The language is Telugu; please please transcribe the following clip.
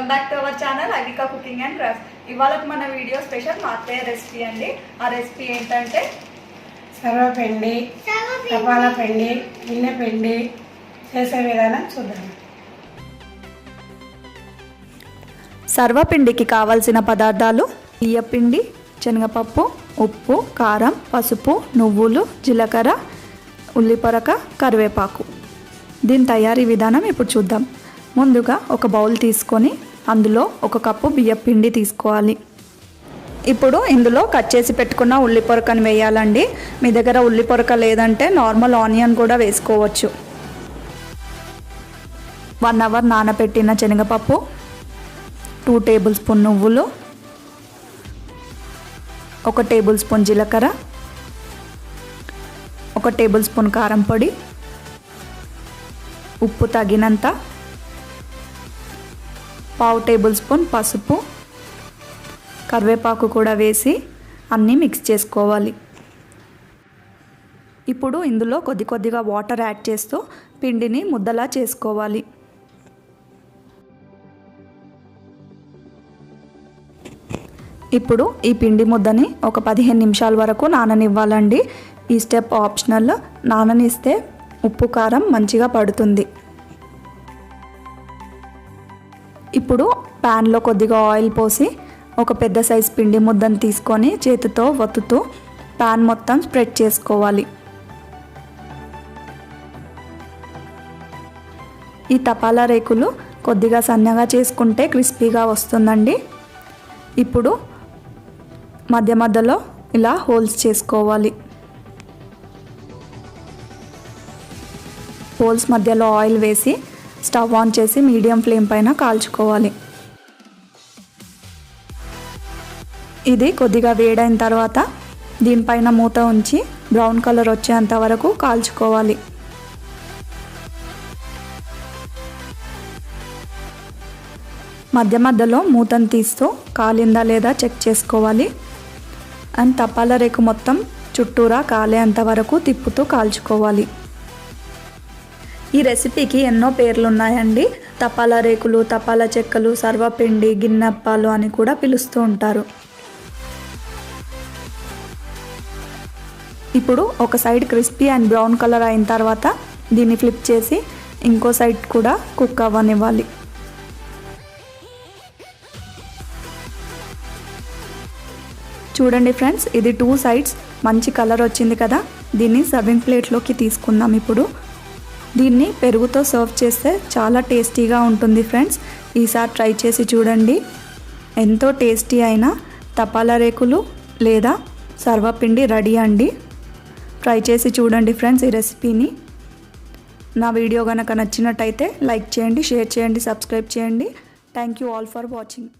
Welcome back to our channel Ivika cooking and craft. ఇవాళ మన వీడియో స్పెషల్ మా అత్తయ్య రెసిపీ అండి. ఆ రెసిపీ ఏంటంటే సర్వ పిండి, తపాల పిండి, గిన్నె పిండి చేసే విధానం చూద్దాం. సర్వపిండికి కావాల్సిన పదార్థాలు బియ్యపిండి, శనగపప్పు, ఉప్పు, కారం, పసుపు, నువ్వులు, జీలకర్ర, ఉల్లిపొరక, కరివేపాకు. దీని తయారీ విధానం ఇప్పుడు చూద్దాం. ముందుగా ఒక బౌల్ తీసుకొని అందులో 1 కప్పు బియ్యపిండి తీసుకోవాలి. ఇప్పుడు ఇందులో కట్ చేసి పెట్టుకున్న ఉల్లిపొరకను వేయాలండి. మీ దగ్గర ఉల్లిపొరక లేదంటే నార్మల్ ఆనియన్ కూడా వేసుకోవచ్చు. 1 అవర్ నానబెట్టిన శనగపప్పు, 2 టేబుల్ స్పూన్ నువ్వులు, 1 టేబుల్ స్పూన్ జీలకర్ర, 1 టేబుల్ స్పూన్ కారం పొడి, ఉప్పు తగినంత, 1/2 టేబుల్ స్పూన్ పసుపు, కరివేపాకు కూడా వేసి అన్నీ మిక్స్ చేసుకోవాలి. ఇప్పుడు ఇందులో కొద్దిగా వాటర్ యాడ్ చేస్తూ పిండిని ముద్దలా చేసుకోవాలి. ఇప్పుడు ఈ పిండి ముద్దని ఒక 15 నిమిషాల వరకు నాననివ్వాలండి. ఈ స్టెప్ ఆప్షనల్. నాననిస్తే ఉప్పు కారం మంచిగా పడుతుంది. ఇప్పుడు ప్యాన్లో కొద్దిగా ఆయిల్ పోసి ఒక పెద్ద సైజ్ పిండి ముద్దను తీసుకొని చేతితో వత్తుతూ ప్యాన్ మొత్తం స్ప్రెడ్ చేసుకోవాలి. ఈ తపాలా రేకులు కొద్దిగా సన్నగా చేసుకుంటే క్రిస్పీగా వస్తుందండి. ఇప్పుడు మధ్యలో ఇలా హోల్స్ చేసుకోవాలి. హోల్స్ మధ్యలో ఆయిల్ వేసి స్టవ్ ఆన్ చేసి మీడియం ఫ్లేమ్ పైన కాల్చుకోవాలి. ఇది కొద్దిగా వేడైన తర్వాత దీనిపైన మూత ఉంచి బ్రౌన్ కలర్ వచ్చేంత వరకు కాల్చుకోవాలి. మధ్యలో మూతను తీస్తూ కాలిందా లేదా చెక్ చేసుకోవాలి. అండ్ తపాలా రేకు మొత్తం చుట్టూరా కాలేంత వరకు తిప్పుతూ కాల్చుకోవాలి. ఈ రెసిపీకి ఎన్నో పేర్లు ఉన్నాయండి. తపాలా రేకులు, తపాలా చెక్కలు, సర్వపిండి, గిన్నప్పాలు అని కూడా పిలుస్తూ ఉంటారు. ఇప్పుడు ఒక side crispy and brown colour అయిన తర్వాత దీన్ని ఫ్లిప్ చేసి ఇంకో సైడ్ కూడా కుక్ అవ్వనివ్వాలి. చూడండి ఫ్రెండ్స్, ఇది 2 సైడ్స్ మంచి కలర్ వచ్చింది కదా. దీన్ని సర్వింగ్ ప్లేట్లోకి తీసుకుందాం. ఇప్పుడు దీన్ని పెరుగుతో సర్వ్ చేస్తే చాలా టేస్టీగా ఉంటుంది ఫ్రెండ్స్. ఈసారి ట్రై చేసి చూడండి. ఎంతో టేస్టీ అయిన తపాలా రేకులు లేదా సర్వపిండి రెడీ అండి. ట్రై చేసి చూడండి ఫ్రెండ్స్ ఈ రెసిపీని. నా వీడియో కనుక నచ్చినట్టయితే లైక్ చేయండి, షేర్ చేయండి, సబ్స్క్రైబ్ చేయండి. Thank you all for watching.